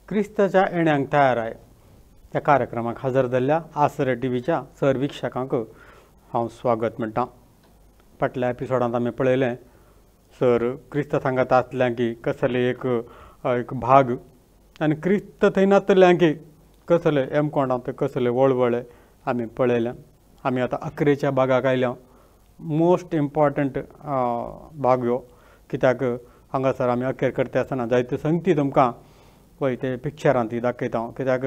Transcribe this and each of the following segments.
क्रिस्ताच्या येण्याक तयार आहे त्या कार्यक्रमाक हजर जाल्ल्या आसरे टीव्हीच्या सरवीक्षकांक हांव स्वागत म्हणटा। फाटल्या एपिसोडांत आमी पळयलें सर क्रिस्त सांगत आसल्यां की कसले एक भाग आनी क्रिस्त थंय नासल्यां की कसले एमकोणांत कसले वळवळे आमी पळयलें। आमी आतां 11च्या भागाक आयल्या। मोस्ट इम्पॉर्टंट भाग ह्यो, कित्याक हांगासर आमी अखेर करता आसतना जायत्यो संगती तुमकां पळय ते पिक्चरांत ती दाखयता, कित्याक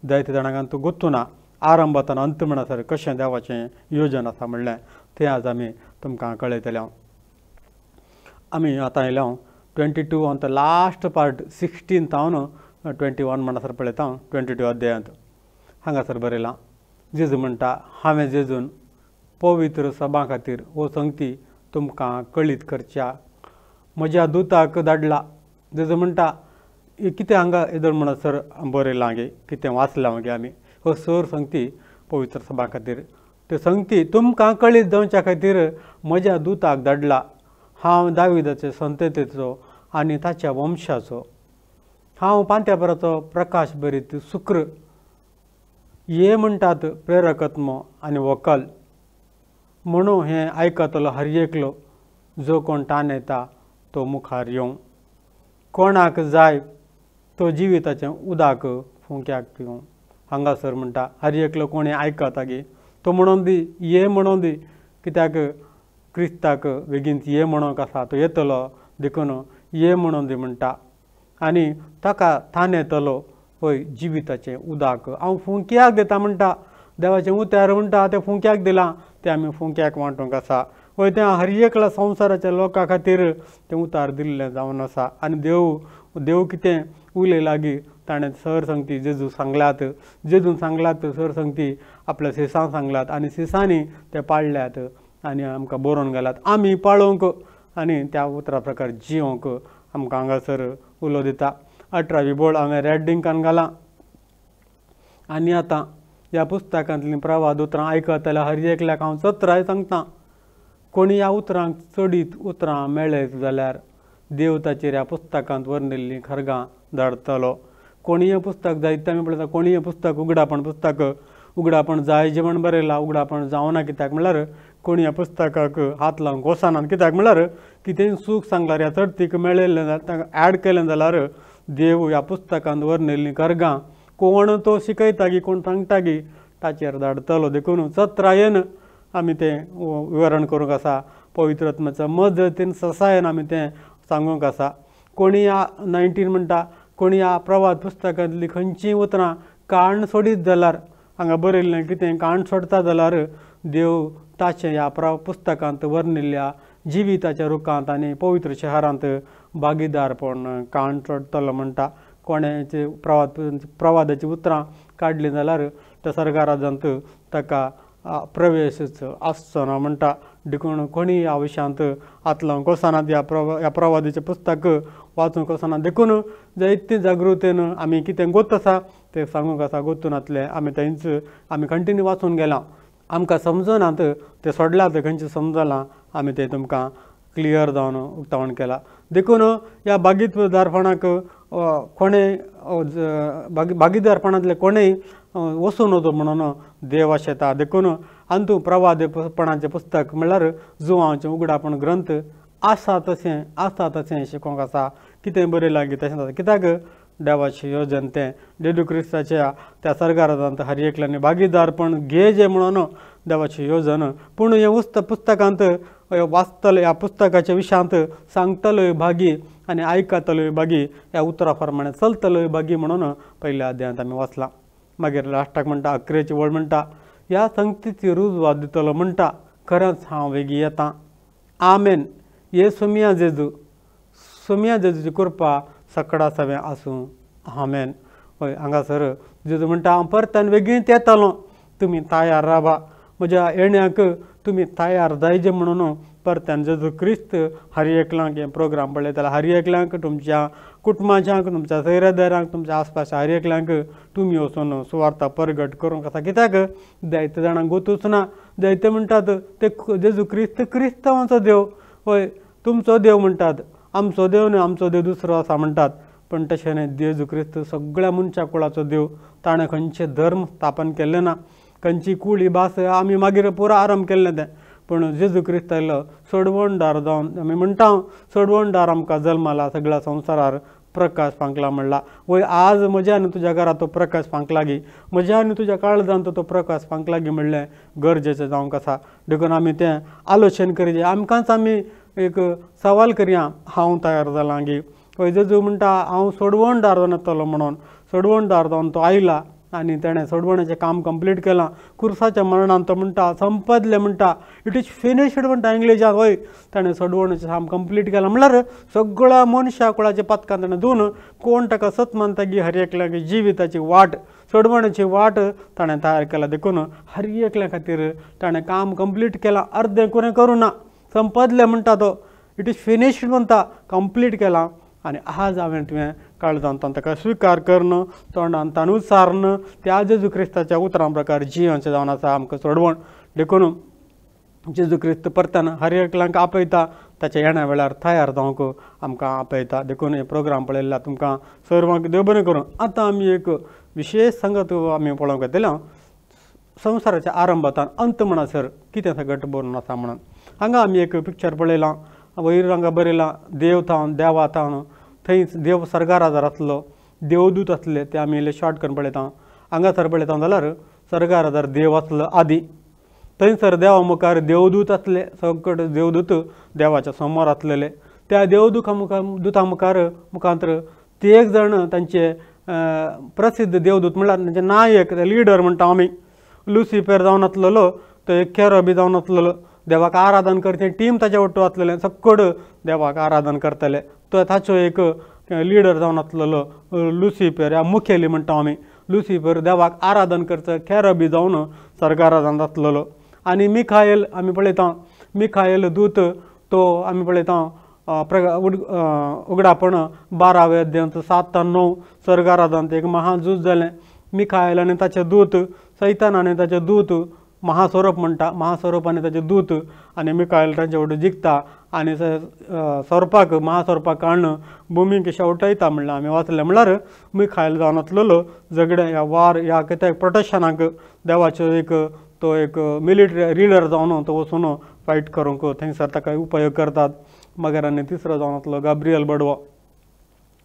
जायत्या जाणांक तूं गुर्तू ना आरंभातन अंत म्हणसर कशें देवाचें योजन आसा म्हणलें तें आज आमी तुमकां कळयतले। आमी आतां आयल्या 22 ऑन द लास्ट पार्ट 16 21 म्हणसर पळयता 22 अध्यायांत। हांगासर बरयलां जेजू म्हणटा हांवें जेजून पवित्र सभा खातीर हो संगती तुमकां कळीत करच्या म्हज्या दुताक धाडला। जेजू म्हणटा कितें हांगा येदोळ म्हणसर बरयलां गे, कितें वाचलां गे आमी हो सर संगती पवित्र सभा खातीर। त्यो संगती तुमकां कळीत जावच्या खातीर म्हज्या दुताक धाडला। हांव दाविदाचे संततेचो आनी ताच्या वंशाचो, हांव पांत्यापराचो प्रकाश भरीत शुक्र। हे म्हणटात प्रेरकत्म आनी व्हंकल, म्हणून हें आयकतलो हर एकलो जो कोण ताणयता तो मुखार येवं। कोणाक जाय तो जिविताचें उदक फुंक्याक पिवं। हांगासर म्हणटा हर एकलो कोणी आयकता गे तो म्हणून दी, ये म्हणून दी, कित्याक क्रिस्ताक बेगीनच ये म्हणूंक आसा, तो येतलो देखून ये म्हणून दी म्हणटा। आनी ताका ताणयतलो पळय जिविताचें उदक हांव फुंक्याक दिता म्हणटा। देवाचें उतर म्हणटा तें फुंक्याक दिलां, तें आमी फुंक्याक वांटूंक आसा। पळय तें हर एकल्या संवसाराच्या लोकां खातीर तें उतार दिल्लें जावन आसा। आनी देव कितें उलयलां गी ताणें सर संगती जेजू सांगल्यात, जेजून सांगल्यात सर संगती आपल्या सिसांक सांगल्यात आनी सिसांनी ते पाळल्यात आनी आमकां बरोवन गेल्यात आमी पाळोवंक आनी त्या उतरा प्रकार जियोंक आमकां हांगासर उलो दिता। 18वी बोळ हांवें रेडिंकान घालां। आनी आतां ह्या पुस्तकांतलीं प्रवाद उतरां आयकतल्या हर एकल्याक हांव 17 सांगतां। कोणी ह्या उतरांक चडीत उतरां मेळयत जाल्यार देव ताचेर ह्या पुस्तकांत वर्णिल्लीं खरगां धाडटलो। कोणी हें पुस्तक जायते आमी पळयता, कोणी हें पुस्तक उगडापण जाय जें म्हण बरयलां, उगडापण जावना कित्याक म्हणल्यार कोणी ह्या पुस्तकाक हात लावंक वचना। कित्याक म्हणल्यार कितेंय सूख सांगल्यार ह्या चडतीक मेळयल्लें ताका ऍड केलें जाल्यार देव ह्या पुस्तकांत वर्णिल्लीं खरगां कोण तो शिकयता गी, कोण सांगता गी ताचेर धाडटलो। देखून 17 आमी तें विवरण करूंक आसा। पवित्र आत्म्याच्या मजतीन ससायन आमी तें सांगूंक आसा। कोणी ह्या 19 म्हणटा कोणी ह्या प्रवाद पुस्तकांतलीं खंयचीं उतरां काण सोडीत जाल्यार, हांगा बरयल्लें कितें काण सोडता जाल्यार देव ताचें ह्या पुस्तकांत वर्णिल्ल्या जिविताच्या रुखांत आनी पवित्र शहरांत भागीदारपण काण सोडटलो म्हणटा। कोणाचे प्रवादाची उतरां काडलीं जाल्यार त्या सर्गा राज्यांत ताका प्रवेशच आसचो ना म्हणटा। देखून कोणी ह्या विशयांत हात लावंक वचनात, ह्या प्रवादाचें पुस्तक वाचूंक वचनात। देखून जायते जागृतेन आमी कितें गोत आसा तें सांगूंक आसा। गोतूनातलें आमी थंयच आमी कंटिन्यू वाचून गेलां। आमकां समजनात तें सोडल्यात खंयचें समजलां आमी तें तुमकां क्लियर जावन उक्तावण केलां। देखून ह्या भागीदारपणाक कोणें भागीदारपणांतले कोणेंय वचूं नजो म्हणून देव आशेता। देखून अंतू प्रवादपणाचें पुस्तक म्हणल्यार जुवांचें उगडापण ग्रंथ आसा तशें शिकोवंक आसा। कितें बरयलां गी तशें जाता, कित्याक देवाचें योजन तें जेजू क्रिस्ताच्या त्या सर्गारांत हर एकल्यानी भागीदारपण घेजें म्हणून देवाचें योजन। पूण हें पुस्तकांत वाचतले ह्या पुस्तकाच्या विशयांत सांगतलोय भागी आनी आयकतलोय भागी, ह्या उतरा प्रमाणे चलतलोय भागी म्हणून पयल्या अध्यायांत आमी वाचलां। मागीर लास्टाक म्हणटा 11ची वळ म्हणटा ह्या संगतीची रुजवात दितलो म्हणटा खरेंच हांव बेगी येतां। आमेन। हे सोमिया जेजूची कृपा सकडा सवें आसूं। आमेन। हय हांगासर जेजू म्हणटा हांव परतन बेगीन येतलों, तुमी तयार रावा। म्हज्या येण्याक तुमी तयार जायचे म्हणून परतन जेजू क्रिस्त हर एकल्यांक हें प्रोग्राम पळयताले हर एकल्यांक, तुमच्या कुटुंबाच्यांक, तुमच्या सैरादारांक, तुमच्या आसपासच्या हर एकल्यांक तुमी वचून सुवार्ता परगट करूंक आसा। कित्याक जायते जाणांक गोतूच ना। जायते म्हणटात ते जेजू क्रिस्तांवांचो देव, हय तुमचो देव म्हणटात, आमचो देव न्हय, आमचो देव दुसरो आसा म्हणटात। पण तशें न्ही, जेजू क्रिस्त सगळ्या मनशा कुळाचो देव. ताणें खंयचे धर्म स्थापन केल्ले ना, खंयची कुळी भास आमी मागीर पुरो आरंभ केल्लें तें. पूण जेजू क्रिस्त आयलो सोडवणदार जावन. आमी म्हणटा सोडवणदार आमकां जल्माला, सगळ्या संवसारार प्रकाश फांकला म्हणला. वय आज म्हज्या आनी तुज्या घरात तो प्रकाश फांक लागी, म्हज्या आनी तुज्या काळजांत तो प्रकाश फांक लागी म्हणलें गरजेचें जावंक आसा. देखून आमी तें आलोचन करीत आमकांच आमी एक सवाल करया, हांव तयार जालां गी. वय जेजू म्हणटा हांव सोडवणदार जावन येतलो म्हणून. सोडवणदार जावन तो आयला आनी तेणें सोडवणेचें काम कंप्लीट केलां. क्रुसाच्या मरणान तो म्हणटा संपदलें म्हणटा, इट इज फिनिश्ड म्हणटा इंग्लिशांत. वय ताणें सोडवणेचें काम कंप्लीट केलां म्हणल्यार सगळ्या मनशा कुळाच्या पथकां ताणें धुवन कोण ताका सत मानता गी हर एकल्याक जिविताची वाट, सोडवणेची वाट ताणें तयार केला. देखून हर एकल्या खातीर ताणें काम कंप्लीट केलां. अर्दें कुणें करूं ना, संपदलें म्हणटा तो, इट इज फिनिश्ड म्हणटा, कंप्लीट केलां. आनी आज हांवें तुवें काळजांत ताका स्विकार करून तोंडान तांदूळ सारन त्या जेजू क्रिस्ताच्या उतरां प्रकार जियेचें जावन आसा आमकां सोडवण. देखून जेजू क्रिस्त परतन हर एकल्यांक आपयता, ताच्या येण्या वेळार तयार जावंक आमकां आपयता. देखून हे प्रोग्राम पळयल्ल्या तुमकां सर्वांक देव बरें करूं. आतां आमी एक विशेश संगत आमी पळोवंक येतलें, संवसाराच्या आरंभांतल्यान अंत म्हणसर कितें सगळें बरोवन आसा म्हणून. हांगा आमी एक पिक्चर पळयलां, वयर हांगा बरयलां देव थावन देवा थावन. थंय देव सर्गाराजार आसलो, देवदूत आसले, ते आमी इल्ले शॉर्ट करून पळयता. हांगासर पळयता जाल्यार सर्गाराजार देव आसलो आदी. थंयसर देवा मुखार देवदूत आसले, सगळे देवदूत देवाच्या समोर आसलेले. त्या देवदूता मुखांतर ते एक जण तांचे प्रसिद्ध देवदूत म्हणल्यार तांचे नायक, लिडर म्हणटा आमी. लुसिफर जावन आसलेलो, तो एक केरबी जावन आसलेलो. देवाक आराधन करचे टीम ताच्या वट्टू आसलेलें, सक्कड देवाक आराधन करतले. तो ताचो एक लिडर जावन आसलेलो लुसिफर, ह्या मुखेली म्हणटा आमी. लुसिफर देवाक आराधन करचो केरबी जावन सर्गाराजांत आसलेलो. आनी मिखायल आमी पळयता, मिखायल दूत तो आमी पळयता उगडापण 12व्या अध्यायांत 7 ते 9 सर्गाराजांत एक महाझूज जालें. मिखायल आनी ताचे दूत, सैतान आनी ताचे दूत, महास्वरूप म्हणटा, महास्वरूप आनी ताचे दूत आनी मिखायल तांचे वटेन जिखता आनी स्वरूपाक महास्वरूपाक काडून भुमीक शेवटयता म्हणल्यार आमी वाचलें. म्हणल्यार मिखायल जावन आसलेलो झगड्या ह्या वार ह्या कित्याक प्रोटेक्शनाक देवाचो एक तो एक मिलिटरी लिडर जावन तो वचून फायट करूंक थंयसर ताका उपयोग करतात. मागीर आनी तिसरो जावन आसलो गाब्रियल बडवो,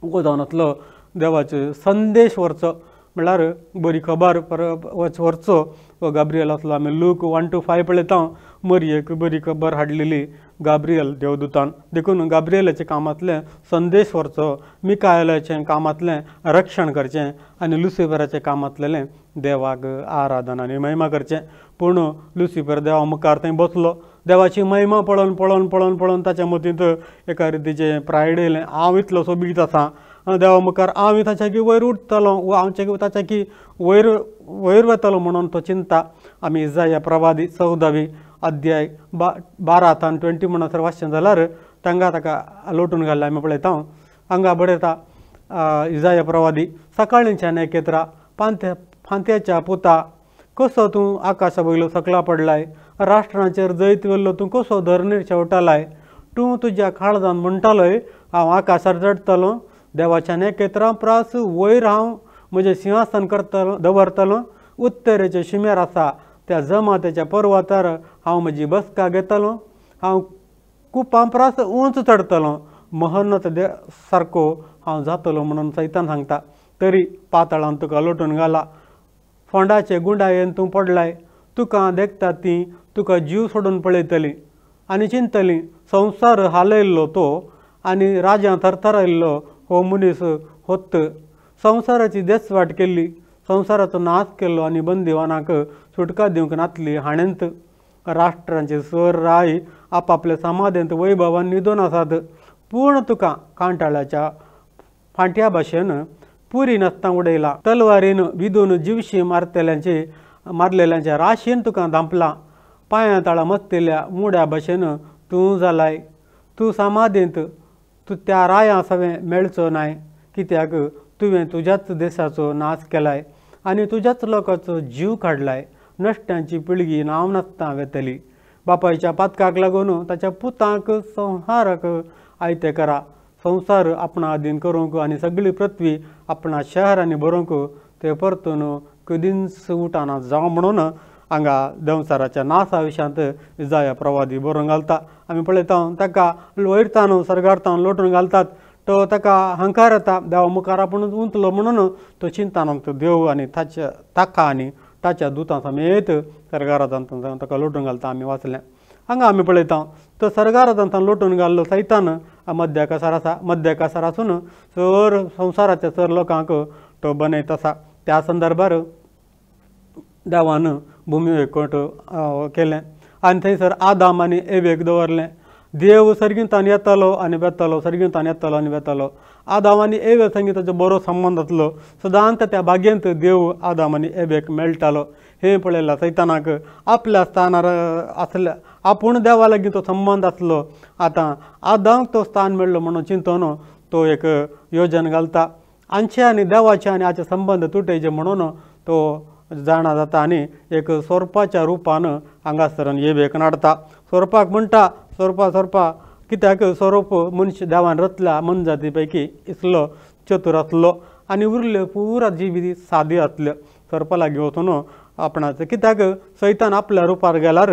हो जावन आसलो देवाचो संदेश व्हरचो, म्हणल्यार बरी खबर व्हरचो हो गाब्रियल आसलो. आमी लूक 1 to 5 पळयता, मरियेक बरी खबर हाडलेली गाब्रियल देवदूतान. देखून गाब्रियलाचें काम आसलें संदेश व्हरचो, मिखायलाचें काम आसलें रक्षण करचें आनी लुसिफराचें काम आसलेलें देवाक आराधन आनी महिमा करचें. पूण लुसिफर देवा मुखार थंय बसलो, देवाची महिमा पळोवन पळोवन पळोवन पळोवन ताच्या मतींत एका रितीचें प्रायड येयलें. हांव इतलो सोबीत आसां देवा मुखार, हांव ताच्या की वयर उठतलो, ताच्या की वयर वतलो म्हणून तो चिंता. आमी इसाया प्रवादी 14वी अध्याय 12 ते 20 म्हणसर वाचचें जाल्यार तांकां ताका लोटून घाल्लें आमी पळयता. हांगा बरयता इसाया प्रवादी, सकाळींच्या नेकेत्रा फांत्याच्या पुता, कसो तूं आकाशा वयलो सकला पडलाय, राष्ट्रांचेर जैत वेल्लो तूं कसो धरणीर शेवटालाय. तूं तुज्या काळजांत म्हणटालोय हांव आकाशार चडटलो, देवाच्या नेकेत्रां प्रास वयर हांव म्हजें सिंहासन करतलो दवरतलो. उत्तरेचे शिमेर आसा त्या जमातेच्या पर्वतार हांव म्हजी बसका घेतलो. हांव कुपां प्रास उंच चडतलो, महन्नत सारको हांव जातलो म्हणून सैतान सांगता. तरी पातळांत तुका लोटून घाला, फोंडाचे गुंडायेन तूं पडलाय. तुका देखता ती तुका जीव सोडून पळयतली आनी चिंतली, संवसार हालयल्लो तो आनी राजां थरथरायल्लो हो मनीस होत. संवसाराची देसवाट केल्ली, संवसाराचो नाश केल्लो आनी बंदिवानाक सुटका दिवंक नातली हाणेंत. राष्ट्रांचे सर राय आपापल्या समाधेंत वैभवान न्हिदून आसात, पूण तुका कांटाळ्याच्या फांट्या भाशेन पुरी नासता उडयला. तलवारीन विदून जिवशी मारलेल्यांच्या राशीन तुका धांपला. पांयां ताळा मस्तिल्ल्या मुड्या भाशेन तूं जालाय. तूं समाधींत तूं त्या रायां सवें मेळचो नाय, कित्याक तुवें तुज्याच देशाचो नाश केलाय आनी तुज्याच लोकांचो जीव काडलाय. नश्ट्यांची पिळगी नांव नासता वेतली. बापायच्या पातकाक लागून ताच्या पुतांक संहारक आयते करा. संसार आपणा अधीन करूंक आनी सगळी पृथ्वी आपणा शहरांनी भरूंक ते परतून कधीच उठाना जावं म्हणून हांगा संवसाराच्या नासा विशयांत इजाया प्रवादी बरोवन घालता. आमी पळयता ताका वयरतान सर्गार्थान लोटून घालतात. तो ताका हंकार येता, देवा मुखार आपूण उंचलो म्हणून तो चिंतानांत देव आनी ताका आनी ताच्या दुतां समेत सर्गारांतान ताका लोटून घालता आमी वाचलें. हांगा आमी पळयता तो सर्गारांतान लोटून घाल्लो सैतान मध्याकाशार आसून सर संवसाराच्या सर लोकांक तो बनयत आसा. त्या संदर्भार देवान भुमी एकवट केलें आनी थंयसर आदाम आनी एवेक दवरलें. देव सर्गिंतान येतालो आनी वेतालो, सर्गिंतान येतालो आनी वेतालो. आदाम आनी एवे संगी ताचो बरो संबंद आसलो. सदांच त्या बागेंत देव आदाम आनी एवेक मेळटालो. हें पळयलां सैतानाक आपल्या स्थानार आसल्या आपूण देवा लागीं तो संबंद आसलो. आतां आदामाक तो स्थान मेळ्ळो म्हणून चिंतून तो एक योजन घालता. आमचे आनी देवाचे आनी हाचे संबंद तुटयचे म्हणून तो जाणा जाता आनी एक सोरपाच्या रुपान हांगासर एवेक नाडटा. सोरपाक म्हणटा सोरपा कित्याक सोरोप मनुष्य देवान रचला मनजाती पैकी इसलो चतुर आसलो आनी उरल्यो पुरा जिवी सादी आसल्यो. सोरपा लागीं वचून आपणाचो कित्याक सैतान आपल्या रुपार गेल्यार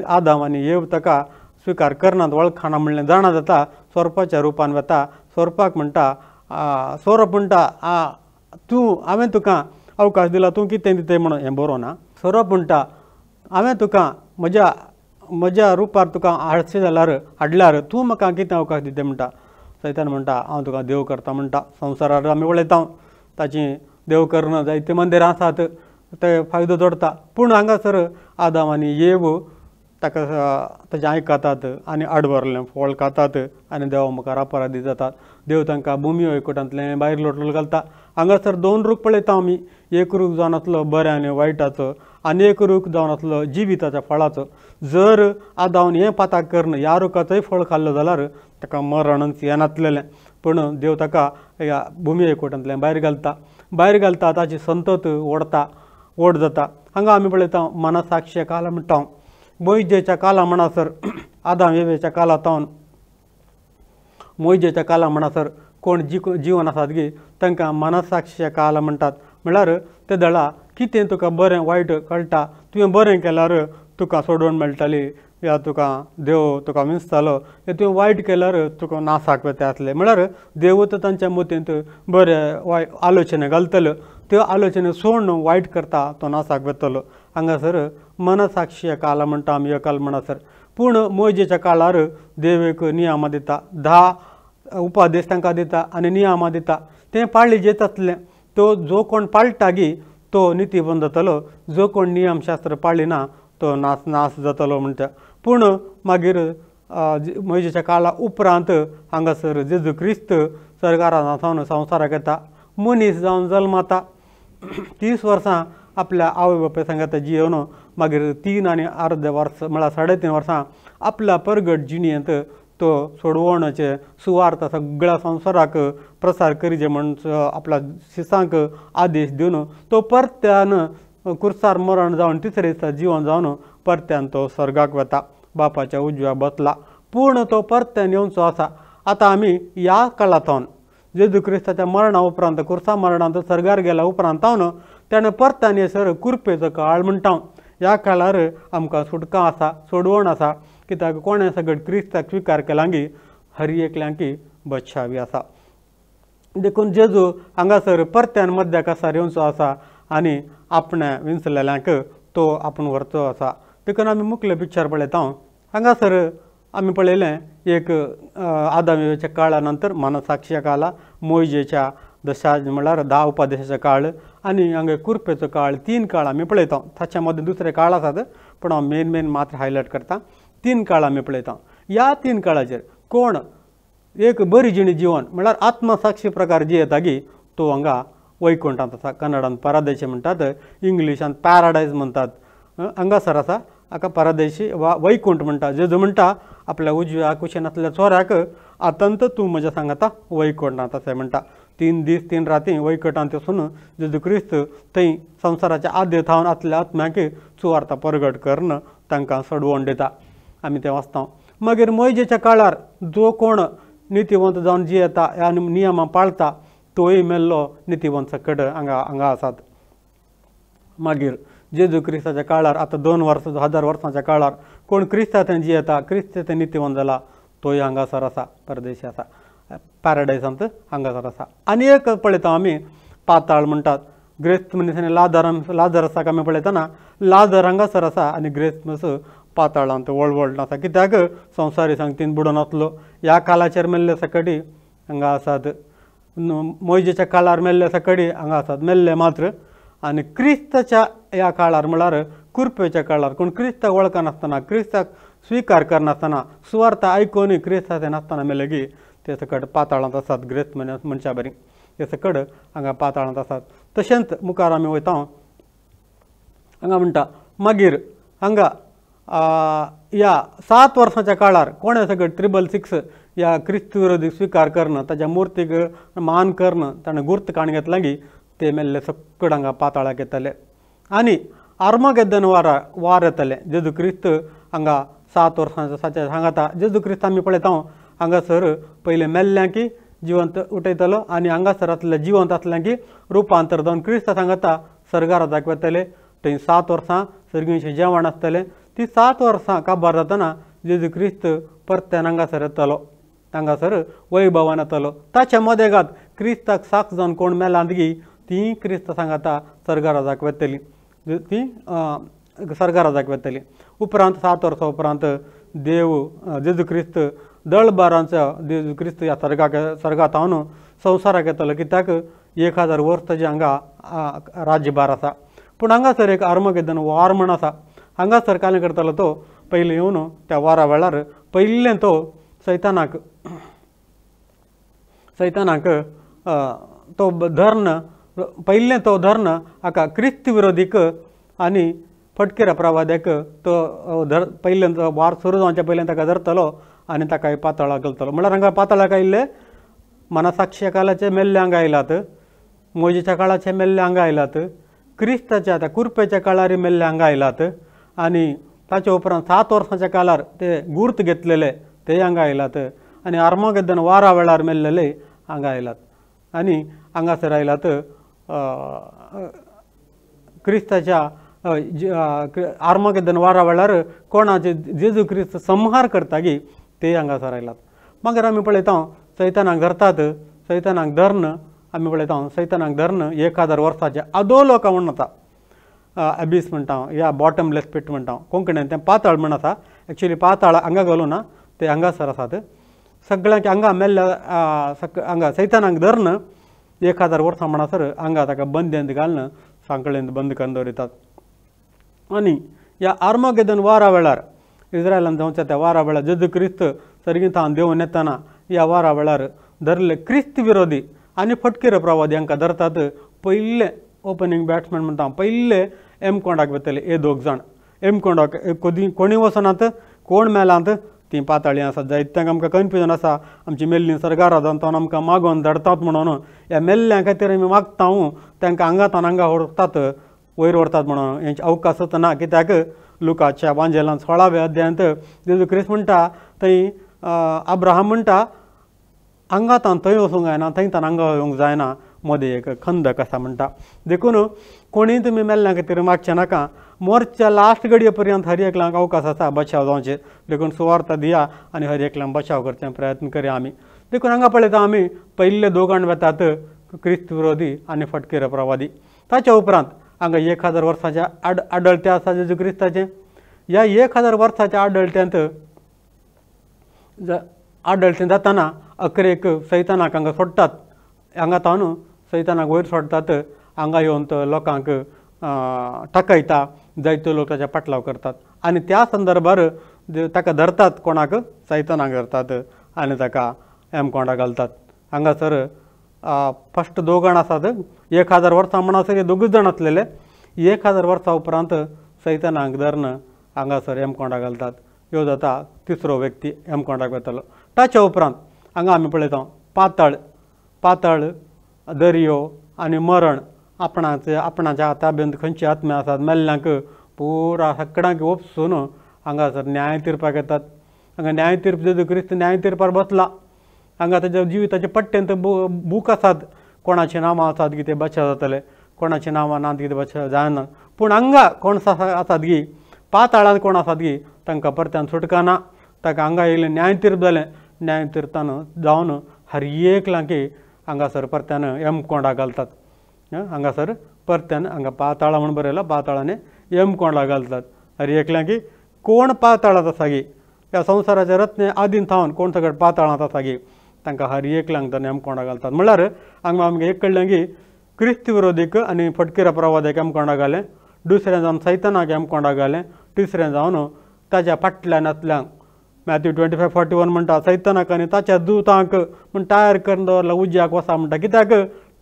आदाम आनी एव ताका स्विकार करनात, वळखना म्हणलें जाणा जाता. सोरपाच्या रुपान वता. सोरपाक म्हणटा सोरोप म्हणटा हांवें तुका अवकाश दिला, तूं कितें दितें म्हणून. हें बरों ना. सोरोप म्हणटा हांवें तुका म्हज्या रुपार तुका हाडल्यार तूं म्हाका कितें अवकाश दितें म्हणटा. सैतान म्हणटा हांव तुका देव करता म्हणटा. संवसारार आमी पळयता ताची देव करना जायते मंदिरां आसात, ते फायदो जोडता. पूण हांगासर आदाम आनी एव ताका ताचें आयकतात आनी आडवरलें फळ खातात आनी देवा मुखार अपराधी जातात. देव तांकां भुमी एकवटांतलें भायर लोटलो घालता. हांगासर 2 रूख पळयता आमी. एक रूख जावन आसलो बऱ्या आनी वायटाचो आनी एक रूख जावन आसलो जिविताच्या फळाचो. जर आदाम हें पाताक करना, ह्या रुखाचोय फळ खाल्लो जाल्यार ताका मरणच येनासलेलें. पूण देव ताका ह्या भुमी एकवटांतलें भायर घालता ताची संतत ओड जाता. हांगा आमी पळयता मनसाक्षी काल म्हणटा. मोइजेच्या काला म्हणसर आदाम एवेच्या कालांत मोइजेच्या काला म्हणसर कोण जीवन आसात गे तांकां मनसाक्षी काल म्हणटात. म्हळ्यार ते दळा कितें तुका बरें वायट कळटा. तुवें बरें केल्यार तुका सोडवण मेळटाली, या तुका देव तुका विंचतालो. तुवें वायट केल्यार तुका नासाक वेते आसले. म्हळ्यार देवूच तांच्या मतींत बरे आलोचने घालतलो. त्यो आलोचने सोडून वायट करता तो नासाक वेतलो. हांगासर मनसाक्षी काल म्हणटा आमी काल म्हणसर. पूण मोइजेच्या काळार देव एक नियमां दिता, 10 उपादेश तांकां दिता आनी नियमां दिता. तें पाळी जेत आसलें. तो जो कोण पाळटा गी तो नितीबंद जातलो, जो कोण नियमशास्त्र पाळिना तो नाश जातलो म्हणटा. पूण मागीर मोइजेच्या काळा उपरांत हांगासर जेजू क्रिस्त सर्गारांत संवसाराक येता, मनीस जावन जल्माता. 30 वर्सां आपल्या आवय बापाय सांगात जियेवन मागीर 3 आनी अर्दे वर्स म्हळ्यार 3.5 वर्सां आपल्या परगट जिणेंत तो सोडवणाचे सुवार्थ सगळ्या संवसाराक प्रसार करीचे म्हण आपल्या शिसांक आदेश दिवन तो परत्यान कुर्सार मरण जावन 3रे दिसा जिवन जावन परत्यान तो सर्गाक वता, बापाच्या उजव्या बसला. पूण तो परत्यान येवचो आसा. आतां आमी ह्या काळांत जेजू क्रिस्ताच्या मरणा उपरांत कुर्सा मरणांत सर्गार गेल्या उपरांत ताणें परत्यान येसर कुरपेचो काळ म्हणटा. ह्या काळार आमकां सुटका आसा, सोडवण आसा. कित्याक कोणें सगळें क्रिस्ताक स्विकार केलांगी हर एकल्यांकी बच्छावी आसा. देखून जेजू हांगासर परत्यान मध्याकाशार येवचो आसा आनी आपणा विंचलेल्यांक तो आपूण व्हरचो आसा. देखून आमी मुखेल पिक्चर पळयता. हांगासर आमी पळयलें एक आदाम एवेच्या काळा नंतर मनसाक्षी काळा, मोइजेच्या म्हळ्यार 10 उपादेशाचो काळ आनी हांगा कुरपेचो काळ. 3 काळ आमी पळयता. ताच्या मदीं दुसरे काळ आसात पूण हांव मेन मात्र हायलायट करता. 3 काळ आमी पळयता. ह्या 3 काळाचेर कोण एक बरी जिणी जिवन म्हळ्यार आत्मसाक्षी प्रकार जियेता गी तो हांगा वैकुंठांत आसा. कन्नडांत परादेशी म्हणटात, इंग्लिशांत पॅराडायज म्हणटात. हांगासर आसा हाका परादेशी वा वैकुंठ म्हणटा. जेजू म्हणटा आपल्या उजव्या कुशीन आसलेल्या चोऱ्याक आतंत तूं म्हज्या सांगाता वैकुंठांत अशें म्हणटा. 3 दीस 3 राती वैकुंठांत वचून जेजू क्रिस्त थंय संवसाराच्या आद्य थावन आसल्या आत्म्याक सुवार्थ परगट करून तांकां सोडवण दिता. आमी तें वाचता. मागीर मोइजेच्या काळार जो कोण नितीवंत जावन जियेता ह्या नियमां पाळता तोय मेल्लो नितीवंत सकट हांगा आसात. मागीर जेजू क्रिस्ताच्या काळार आतां 2000 वर्सांच्या काळार कोण क्रिस्तांत जियेता क्रिस्तांत नितीवंत जाला तोय हांगासर आसा, परदेशी आसा, पॅराडायसांत हांगासर आसा. आनी एक पळयता आमी पाताळ म्हणटात. ग्रेस्त मनीसांनी लाजरासाक आमी पळयतना लाजर हांगासर आसा आनी ग्रेस्त पाताळांत वळवळट आसा. कित्याक संवसारी संगतीन बुडून वतलो. ह्या काळाचेर मेल्ले सकटी हांगा आसात. मोयजेच्या काळार मेल्ले सकटी हांगा आसात, मेल्ले मात्र. आनी क्रिस्ताच्या ह्या काळार म्हळ्यार कुरपेच्या काळार कोण क्रिस्ताक वळखनासतना क्रिस्ताक स्विकार करनासतना सुवार्थ आयकूनय क्रिस्ताचे नासतना मेले की ते सकट पाताळांत आसात. ग्रेस्त मनशा बरी ते सकट हांगा पाताळांत आसात. तशेंच मुखार आमी वयता हांगा म्हणटा मागीर हांगा ह्या 7 वर्सांच्या काळार कोणें सकट 666 ह्या क्रिस्त विरोधी स्विकार करना ताच्या मुर्तीक मान करना ताणें गुर्त काण घेतला की ते मेल्ले सकट हांगा पाताळाक येतले. आनी आर्मगेद्दन वार येतले. जेजू क्रिस्त हांगा 7 वर्सांचे सांगता. जेजू क्रिस्त आमी पळयता हांगासर पयले मेल्ल्यांकी जिवंत उठयतलो आनी हांगासर आसले जिवंत आसल्यांकी रुपांतर जावन क्रिस्त सांगता सर्गाराजाक वतले. थंय 7 वर्सां सर्गीचें जेवण आसतलें. ती 7 वर्सां काबार जातना जेजू क्रिस्त परत्यान हांगासर येतलो, हांगासर वैभवान येतलो. ताच्या मदेगात क्रिस्ताक साक्ष जावन कोण मेलांत गी ती क्रिस्त सांगता सर्गाराजाक वतली, ती सर्गाराजाक वतली. उपरांत 7 वर्सां उपरांत जेजू क्रिस्त दळबारांचो जेजू क्रिस्त ह्या सर्गांत हांव संवसाराक येतलो. कित्याक 1000 वर्स ताजे हांगा राज्यभार आसा. पूण हांगासर एक आर्मगेद्दन वार म्हण आसा. हांगासर कालें करतलो तो पयलीं येवन त्या वारा वेळार पयलें तो सैतानाक तो धर्न पयलें तो धर्न हाका क्रिस्त विरोधीक आनी फटकेर प्रवाद्याक तो पयलें वार सुरू जावचे पयलें ताका धरतलो आनी ताका पाताळाक घालतलो. म्हळ्यार हांगा पाताळाक आयिल्ले मनसाक्षी काळाचे मेल्ले हांगा आयलात, मोजेच्या काळाचे मेल्ले हांगा आयलात, क्रिस्ताच्या त्या कुरपेच्या काळार मेल्ले हांगा आयलात आनी ताचे उपरांत 7 वर्सांच्या काळार ते गुर्त घेतलेले ते हांगा आयलात आनी आर्मगेद्दन वारा वेळार मेल्लेले हांगा आयलात. आनी हांगासर आयलात क्रिस्ताच्या आर्मगेद्दन वारा वेळार कोणाचे जेजू क्रिस्त संहार करता गी ते हांगासर आयलात. मागीर आमी पळयता सैतानाक धरतात. सैतानाक धरन आमी पळयता सैतानाक धरन 1000 वर्साचे अधोलोक म्हण आसा, एबीस म्हणटा या बॉटमलेस पीट म्हणटा कोंकणीन तें पाताळ म्हण आसा. एक्चुली पाताळ हांगा घालून ना, ते हांगासर आसात. सगळ्यांक हांगा मेल्ल्या हांगा सैतानाक धरन 1000 वर्सां म्हणसर हांगा ताका बंद्यांत घालून सांकळेंत बंद करून दवरितात. आनी ह्या आर्मगेद्दन वारा वेळार इस्रायलान जावच्या त्या वारा वेळार जेजू क्रिस्त सर्गींतान देंवन येतना ह्या वारा वेळार धरले क्रिस्त विरोधी आनी फटकेर प्रवादी हांकां धरतात. पयले ओपनिंग बॅट्समॅन म्हणटा पयले एमकोंडाक वतले. 2 जाण एमकोंडाक कोणी वचनात, कोण मेलांत ती पाताळी आसात. जायत्यांक आमकां कन्फ्युजन आसा आमची मेल्लीं सर्गाराजांतून आमकां मागोवन धाडटात म्हणून. ह्या मेल्ल्यां खातीर आमी मागता तांकां हांगातान हांगा व्हरतात, वयर व्हरतात म्हणून. हेंचे अवकाशच ना. कित्याक लुकाच्या वांजेलांत 16व्या अध्यायांत जेजू क्रिस्त म्हणटा थंय अब्राहम म्हणटा हांगातान थंय वचूंक जायना, थंयतान हांगा येवंक जायना, मदें एक खंदक आसा म्हणटा. देखून कोणीय तुमी मेल्ल्यां खातीर मागचें नाका. मोर्च्या लास्ट घडये पर्यंत हर एकल्यांक अवकाश आसा बचाव जावचें. देखून सुवार्थ दिया आनी हर एकल्यांक बचाव करचें प्रयत्न करया आमी. देखून हांगा पळयता आमी पयले 2 जाण वेतात क्रिस्त विरोधी आनी फटकेर प्रवादी. ताच्या उपरांत हांगा 1000 वर्सांचे आडळतें आसा जेजू क्रिस्ताचें. ह्या 1000 वर्सांच्या आडळतें जातना अकरेक सैतानाक हांगा सोडटात. हांगा तावन सैतानाक वयर सोडटात. हांगा येवन तो लोकांक टकयता, जायते लोक ताच्या पाटलाव करतात आनी त्या संदर्भार ताका धरतात. कोणाक? सैतानाक धरतात आनी ताका एमकोंडाक घालतात. हांगासर फस्ट 2 जाण आसात. 1000 वर्सां म्हणसर हे 2 जाण आसलेले. 1000 वर्सां उपरांत सैतानाक धरन हांगासर एमकोंडाक घालतात. ह्यो जाता 3रो व्यक्ती एमकोंडाक वतलो. ताच्या उपरांत हांगा आमी पळयता पाताळ, दर्यो आनी मरण आपणाच्या ताब्यांत खंयचे आत्मे आसात मेल्ल्यांक पुरा सगळ्यांक ओपसून हांगासर न्याय तिरपाक येतात. हांगा न्याय तीर्प जेजू क्रिस्त न्याय तिरपार बसला. हांगा तेज्या जिविताचे पट्ट्यांत बूक आसात, कोणाचीं नांवां आसात की ते बचाव जातले, कोणाचीं नांवां नात की ते बचाव जायना. पूण हांगा कोण आसात गी, पाताळांत कोण आसात गी, तांकां परत्यान सुटका ना. ताका हांगा येयलें न्यायतीर्प जालें, न्यायतीर्थान जावन हर एकल्यांकी हांगासर परत्यान यमकोंडा घालतात. हांगासर परत्यान हांगा पाताळा म्हूण बरयलां, पाताळांनी यमकोंडा घालतात. हर एकल्यांकी कोण पाताळांत आसा गी, ह्या संवसाराच्या रत्ने आदीन थावन कोण सगळे पाताळांत आसा गी, तांकां हर एकल्यांक तर यमकोंडा घालतात. म्हणल्यार हांगा आमगे एक कडल्यान की क्रिस्त विरोधीक आनी फटकेरा प्रवादाक यमकोंडा घालें, दुसरें जावन सैतानाक यमकोंडा घालें, तिसरें जावन ताच्या फाटल्यानांतल्यांक मॅथ्यू 25:41 म्हणटा सैतानाक आनी ताच्या दुतांक म्हण तयार करून दवरला उज्याक वसा म्हणटा. कित्याक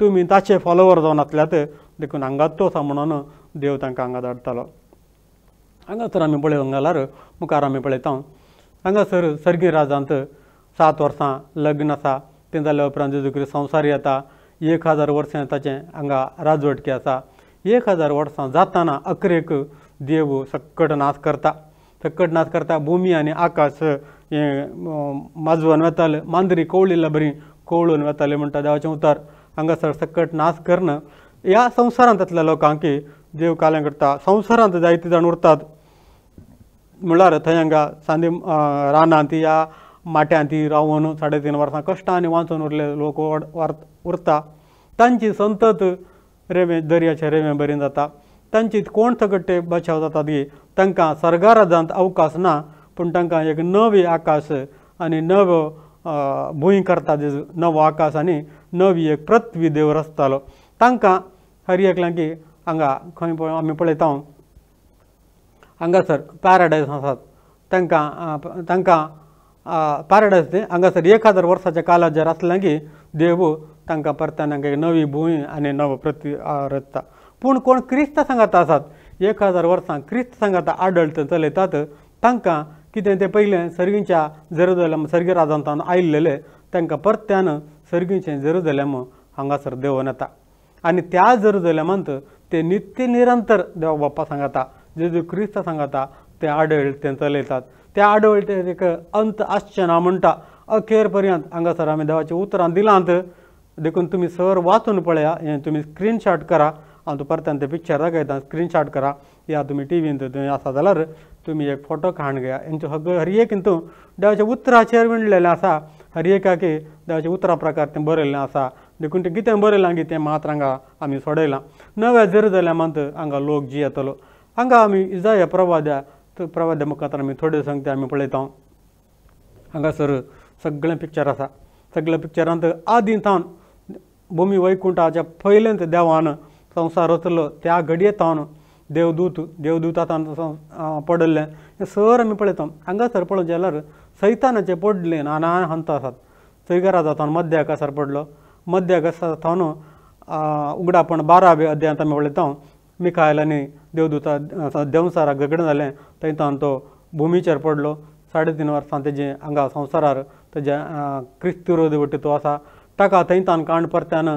तुमी ताचे फॉलोवर जावन आसल्यात, देखून हांगाच तो आसा म्हणून देव तांकां हांगा धाडटालो. हांगासर आमी पळयूंक गेल्यार मुखार आमी पळयता हांगासर सर्गी राजांत 7 वर्सां लग्न आसा. तें जाल्या उपरांत जेजू क्रिस्त संवसार येता. 1000 वर्सां ताचें हांगा राजवटकी आसा. 1000 वर्सां जाताना अकरेक देव सक्कट नाश करता. सक्कट नाश करता. भुमी आनी आकाश हें माजवून वेताले, मांद्री कवळिल्ल्या बरी कवळून वेताले म्हणटा देवाचें उतर. हांगासर सक्कट नाश करून ह्या संवसारांतल्या लोकांक देव कालें करता. संवसारांत जायते जाण उरतात, म्हळ्यार थंय हांगा सांदी रानांत ह्या माट्यांत रावून 3.5 वर्सां कश्टांनी वाचून उरले लोक उरता. तांची संतत रेंवें दर्याचे रेंवें बरें जाता. तांची कोण सकट ते बचाव जातात गी, तांकां सर्गा राजांत अवकाश ना, पूण तांकां एक नवी आकाश आनी नवो भूंय करता. जेजू नवो आकाश आनी नवी एक पृथ्वी देव रचतालो. तांकां हर एकल्यांकी हांगा खंय आमी पळयता हांगासर पॅराडायज आसात. तांकां पॅराडायज तें हांगासर 1000 वर्साच्या काळात जर आसल्यांकी देव तांकां परत्यान हांगा एक नवी भूंय आनी नवो पृथ्वी रचता. पूण कोण क्रिस्त सांगात आसात 1000 वर्सां क्रिस्त सांगात आडळत चलयतात, तांकां कितें तें पयलें सर्गीच्या जेरुसलेम सर्गी राजांतान आयिल्लें तांकां परत्यान सर्गीचें जेरुसलेम हांगासर देंवन येता. आनी त्या जेरुसलेमांत ते नित्य निरंतर देवा बाप्पा सांगाता, जेजू क्रिस्त सांगाता ते आडळतें चलयतात. त्या आडवळतें एक अंत आसचें ना म्हणटा. अखेर पर्यंत हांगासर आमी देवाच्या उतरां दिलांत. देखून तुमी सर वाचून पळया, हें तुमी स्क्रीनशॉट करा. हांव परत्यान तें पिक्चर दाखयता, स्क्रीनशॉट करा. या तुमी टीव्हींत तुमी आसा जाल्यार तुमी एक फोटो काडून घेया. हेंचो सगळें हर एक हितून देवाच्या उतराचेर विणलेलें आसा. हर एकाकी देवाच्या उतरां प्रकार तें बरयल्लें आसा. देखून तें कितें बरयलां की तें मात्र हांगा आमी सोडयलां. नव्या जेरुसलेमांत हांगा लोक जी येतलो. हांगा आमी इजाया प्रवाद्या मुखार आमी थोड्यो संगती आमी पळयता. हांगासर सगळें पिक्चर आसा. सगळ्या पिक्चरांत आदीं थावन भुमी वैकुंठाच्या पयलेंत देवान संवसार रचलो त्या घडये थावन देवदूतांत पडल्लें हें सर आमी पळयता. हांगासर पळोवंक जाल्यार सैतानाचें पडलें नाना हंत आसात. सैगराजा थावन मध्य आकाशार पडलो. मध्य आकाशा थावन उगडापण 12व्या अध्यायांत आमी पळयता मिखायल आनी देवदूता देंवसाराक झगडीं जालें, थंयतान तो भुमीचेर पडलो. 3.5 वर्सां तेजें हांगा संवसारार तेज्या क्रिस्त विरोधी तो आसा. ताका थंयतान काण परत्यान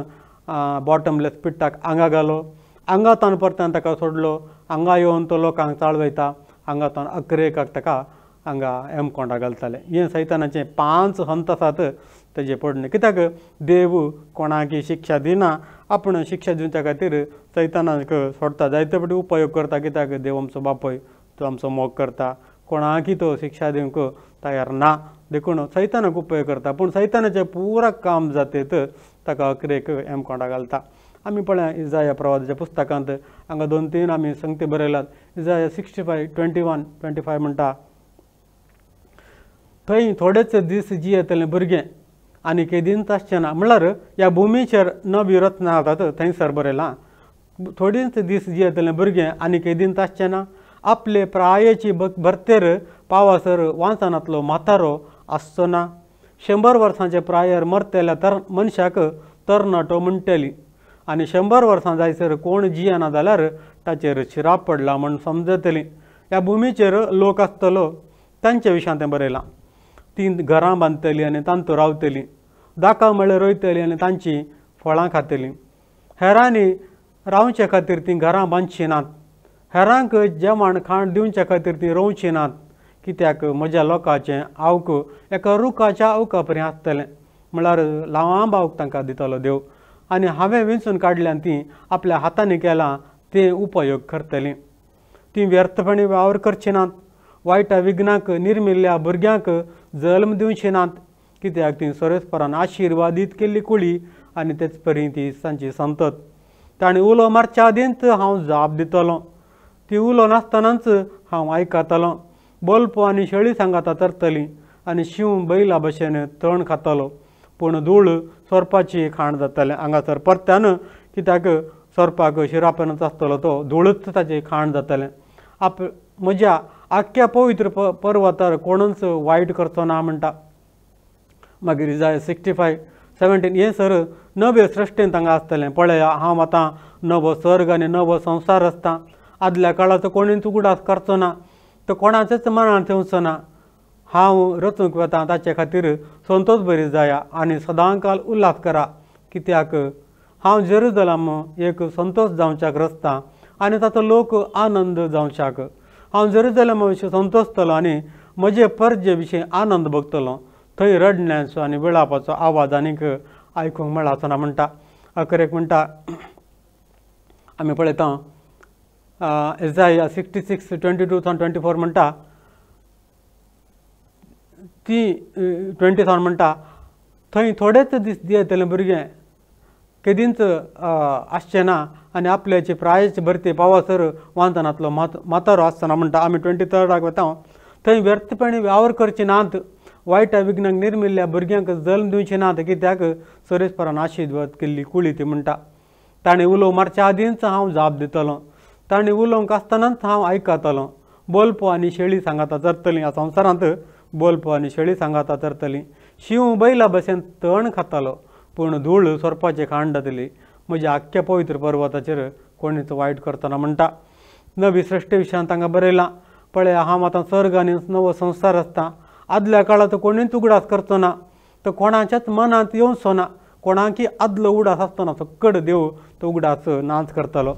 बॉटमलेस पिट्टाक हांगा घालो. हांगा तान परत्यान ताका सोडलो. हांगा येवन तो लोकांक चाळवयता. हांगा तान अकरेकाक ताका हांगा यमकोंडा घालताले. हें सैतानाचें 5 हंत आसात तेजें पडणें. कित्याक देव कोणाकय शिक्षा दिना, आपूण शिक्षा दिवच्या खातीर सैतानाक सोडता. जायते फावटी उपयोग करता. कित्याक देव आमचो बापूय, तो आमचो मोग करता. कोणाकय तो शिक्षा दिवंक तयार ना. देखून सैतानाक उपयोग करता. पूण सैतानाचें पुराय काम जातयत ताका अकरेक यमकोंडा घालता. आमी पळया इजाया प्रवादाच्या पुस्तकांत हांगा 2-3 आमी संगती बरयल्यात. इजाया 65:21-25 म्हणटा थंय थोडेच दीस जियेतलें भुरगें आनी केदींच आसचें ना. म्हळ्यार ह्या भुमीचेर नवी रत्नां जातात थंयसर बरयलां. थोडींच दीस जियेतलें भुरगें आनी केदींच आसचें ना. आपले प्रायेची भरतेर पावासर वांचनांतलो म्हातारो आसचो ना. 100 वर्सांचे प्रायर मरतेल्या मनशाक तरणाटो म्हणटली. आनी 100 वर्सां जायसर कोण जियेना जाल्यार ताचेर शिराप पडला म्हण समजतली. ह्या भुमीचेर लोक आसतलो तांचे विशयां तें बरयलां. तीं घरां बांदतलीं आनी तांतूं रावतलीं. दाकां मळे रोयतलीं आनी तांचीं फळां खातलीं. हेरांनी रावचे खातीर तीं घरां बांदचीं नात. हेरांक जेवण खाण दिवचे खातीर तीं रोवचीं नात. कित्याक म्हज्या लोकांचें आवक एका रुखाच्या आवका पर्यंत आसतलें. म्हळ्यार लांबावक तांकां दितलो देव आनी हांवें वेंचून काडल्यान ती आपल्या हातांनी केलां ते उपयोग करतलीं ती व्यर्थपणी वावर करची नात वायटा विघ्नाक निर्मिल्ल्या भुरग्यांक जल्म दिवची नात कित्याक ती सरस्परान आशिर्वादीत केल्ली कुळी आनी तेच परी ती तांची संतत ताणें उलो मारच्या आदींच हांव जाप दितलों ती उलो नासतनाच हांव आयकतलों बोलपो आनी शेळी सांगाता तरतलीं आनी शिव बैला भशेन तण खातलो पूण धूळ सोरपाची खाण जातलें हांगासर परत्यान कित्याक सोरपाक शिरापनच आसतलो तो धूळच ताचें खाण जातलें म्हज्या आख्ख्या पवित्र पर्वतार कोणूच वायट करचो ना म्हणटा मागीर इजाया 65:17 हे सर नवे सृश्टेन तांकां आसतलें पळया हांव आतां नवो सर्ग आनी नवो संवसार आसता आदल्या काळाचो कोणीच उगडास करचो ना तो कोणाचेच मनांत येवचो ना हांव रचूंक वता ताचे खातीर संतोश बरी जाया आनी सदांकाल उल्हास करा कित्याक हांव जेरुसलेम एक संतोश जावच्याक रचता आनी ताचो लोक आनंद जावच्याक हांव जेरुसलेमा विशीं संतोशतलो आनी म्हजे परजे विशीं आनंद भोगतलो थंय रडण्याचो आनी विळापाचो आवाज आनीक आयकूंक मेळचो ना म्हणटा अकरेक म्हणटा आमी पळयता इजाया 66:22-24 म्हणटा ती 20 म्हणटा थंय थोडेच दीस येतले भुरगें केदींच आसचें ना आनी आपल्याची प्रायाची भरती पावसर वांतनातलो म्हातारो आसतना म्हणटा आमी 23 वता थंय व्यर्थपणी वावर करची नात वायटा विघ्नाक निर्मिल्ल्या भुरग्यांक जल्म दिवची नात कित्याक सरेस्परान आशिर्वाद केल्ली कुळी ती म्हणटा ताणें उलोव मारच्या आदींच हांव जाप दितलों ताणें उलोवंक आसतनाच हांव आयकतलों बोलपो आनी शेळी सांगाता तरतलीं ह्या संवसारांत बोलपो आनी शेळी सांगाता तरतलीं शिव बैला भशेन तण खातालो पूण धूळ सोरपाची खाण जातली म्हज्या आख्ख्या पवित्र पर्वताचेर कोणीच वायट करतना म्हणटा नवी सृश्टी विशयान तांकां बरयलां पळया हांव आतां सर्ग आनी नवो संवसार आसता आदल्या काळांत कोणीच उगडास करचो ना तो कोणाच्याच मनांत येवचो ना कोणाकी आदलो उगडास आसतना सक्कड देव तो उगडास नाच करतलो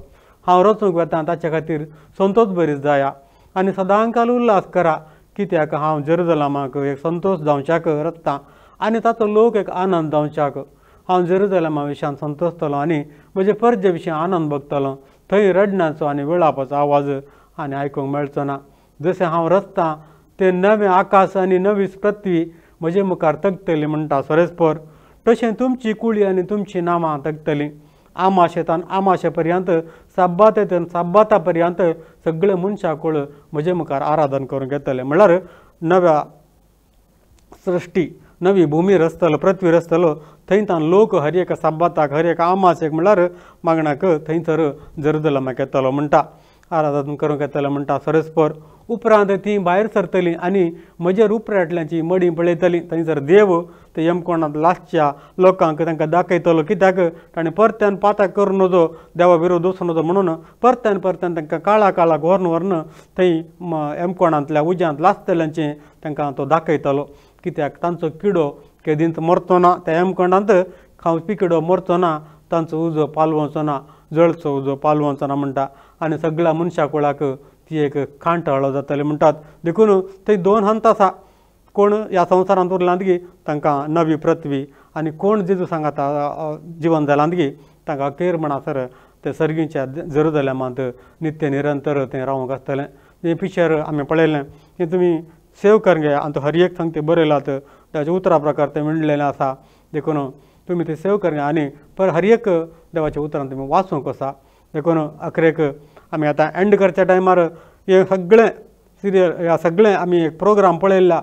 हांव रचूंक वता ताचे खातीर संतोश बरी जाया आनी सदांकाल उल्हास करा कित्याक हांव जेरुसलेमाक एक संतोश जावच्याक रचता आनी ताचो लोक एक आनंद जावच्याक हांव जेरुसलेमा विशयान संतोशतलो आनी म्हजे परजे विशीं आनंद भोगतलो थंय रडण्याचो आनी विळापाचो आवाज आनी आयकूंक मेळचो ना जशें हांव रचता ते नवे आकाश आनी नवी पृथ्वी म्हजे मुखार तगतली म्हणटा सोरेस्पर तशें तुमची कुळी आनी तुमची नांवां तगतलीं आमाशेतान आमाशे पर्यंत साब्बातेतून साब्बाता पर्यंत सगळे मनशां कुळ म्हजे मुखार आराधन करूंक येतले म्हळ्यार नव्या सृश्टी नवी भुमी रचतलो पृथ्वी रचतलो थंयच्यान लोक हर एका साब्बाताक हर एका आमाशेक म्हळ्यार मागणाक थंयसर जेरुसलेमाक येतलो म्हणटा आराधन करूंक येतलें म्हणटा सोरेस्पर उपरांत ती भायर सरतलीं आनी म्हजेर उपरांतल्यांची मडी पळयतलीं थंयसर देव ते यमकोणांत लास्टच्या लोकांक तांकां दाखयतलो कित्याक ताणें परत्यान पाताक करूं नजो देवा विरोध वचूं नजो म्हणून परत्यान तांकां काळाक व्हरून थंय यमकोणांतल्या उज्यांत लासतल्यांचें तांकां तो दाखयतलो कित्याक तांचो किडो केदींच मरचो ना त्या यमकोणांत खावपी किडो मरचो ना तांचो उजो पालवचो ना जळचो उजो पालवचो ना म्हणटा आनी सगळ्या मनशा कुळाक ती एक खांटाळो जातले म्हणटात देखून थंय 2 हंत आसा कोण ह्या संवसारांत उरलांतगी तांकां नवी पृथ्वी आनी कोण जेजू सांगाता जिवन जालांतगी तांकां अखेर म्हणसर ते सर्गीच्या जेरुसलेमांत नित्य निरंतर थंय रावंक आसतलें हें पिक्चर आमी पळयलें हें तुमी सेव करून घे आनी तो हर एक सांगते बरयलात ताचे उतरा प्रकार ते विणलेलें आसा देखून तुमी ते सेव करून घे आनी हर एक देवाच्या उतरान तुमी वाचूंक आसा देखून अखेरेक आमी आतां एंड करच्या टायमार हे सगळें सिरियल ह्या सगळें आमी एक प्रोग्राम पळयल्ला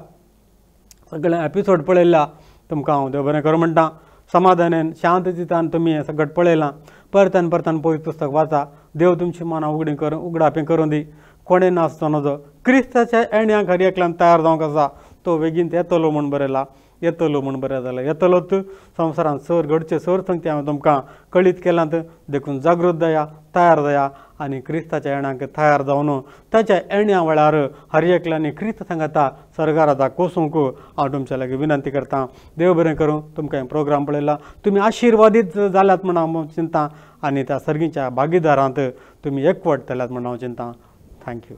सगळें एपिसोड पळयल्ला तुमकां हांव देव बरें करूं म्हणटा समाधानान शांत चित्तान तुमी हें सगळें पळयलां परतन पळयत पुस्तक वाचा देव तुमची मनां उगडापें करूं दी कोणें नासतो नजो क्रिस्ताच्या येण्याक हर एकल्यान तयार जावंक आसा तो बेगीन येतलो म्हूण बरयला येतलो म्हूण बरें जालें येतलोच संवसारांत सर घडचे सर संगती हांवें तुमकां कळीत केलांत देखून जागृत जाया तयार जाया आनी क्रिस्ताच्या येण्याक तयार जावन ताच्या येण्या वेळार हर एकल्यांनी क्रिस्त सांगाता सर्गाराजाक कोसूंक हांव तुमचे लागीं विनंती करतां देव बरें करूं तुमकां हें प्रोग्राम पळयला तुमी आशिर्वादीत जाल्यात म्हण हांव चिंता आनी त्या सर्गीच्या भागीदारांत तुमी एकवट जाल्यात म्हण हांव चिंता थँक्यू